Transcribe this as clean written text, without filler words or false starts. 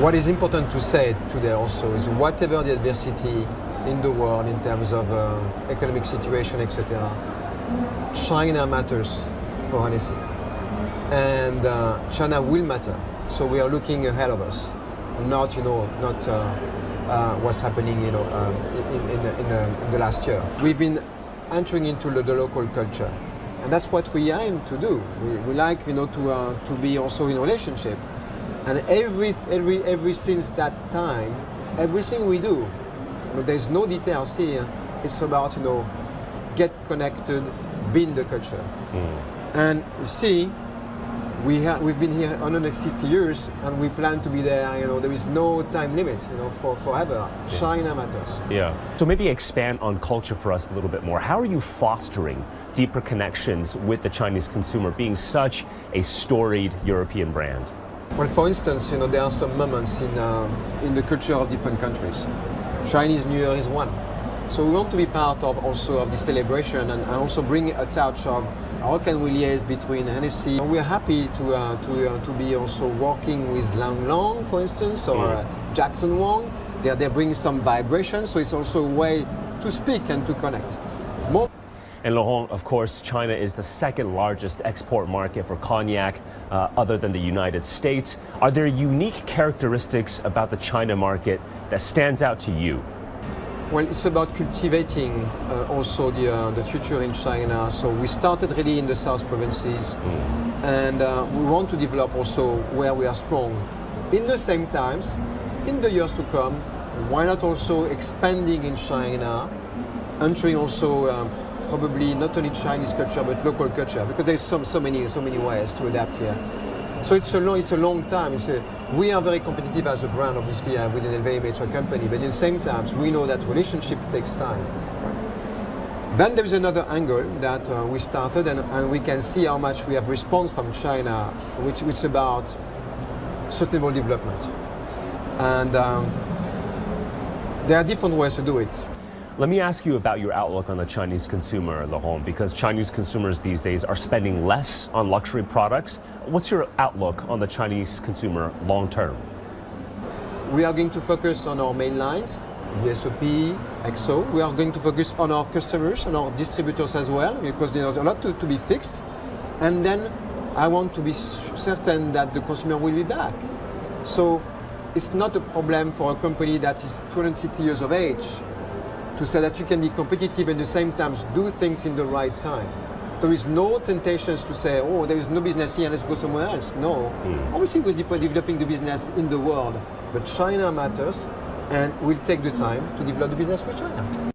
What is important to say today also is whatever the adversity in the world in terms of economic situation, etc., China matters for Hennessy. And China will matter. So we are looking ahead of us, not what's happening in the last year. We've been entering into the local culture, and that's what we aim to do. We like to be also in relationship, and every since that time, everything we do, there's no details here. It's about get connected, be in the culture, and you see. We've been here 160 years, and we plan to be there. There is no time limit, for forever. Yeah. China matters. Yeah. So maybe expand on culture for us a little bit more. How are you fostering deeper connections with the Chinese consumer, being such a storied European brand? Well, for instance, there are some moments in the culture of different countries. Chinese New Year is one. So we want to be part of the celebration and also bring a touch of how can we liaise between Hennessy. We're happy to be also working with Lang, for instance, or Jackson Wang. They bring some vibration, so it's also a way to speak and to connect. And Laurent, of course, China is the second largest export market for cognac, other than the United States. Are there unique characteristics about the China market that stands out to you? Well, it's about cultivating also the future in China. So we started really in the South provinces, and we want to develop also where we are strong. In the same times, in the years to come, why not also expanding in China, entering also probably not only Chinese culture but local culture, because there's so many ways to adapt here. So it's a long time. We are very competitive as a brand, obviously, within a very major company, but at the same time, we know that relationship takes time. Right? Then there is another angle that we started, and we can see how much we have response from China, which is about sustainable development. And there are different ways to do it. Let me ask you about your outlook on the Chinese consumer, Laurent, because Chinese consumers these days are spending less on luxury products. What's your outlook on the Chinese consumer long term? We are going to focus on our main lines, VSOP, XO. We are going to focus on our customers and our distributors as well, because there's a lot to be fixed. And then I want to be certain that the consumer will be back. So it's not a problem for a company that is 260 years of age to say that you can be competitive and at the same time do things in the right time. There is no temptations to say, oh, there is no business here, let's go somewhere else. No. Obviously, we're developing the business in the world, but China matters, and we'll take the time to develop the business with China.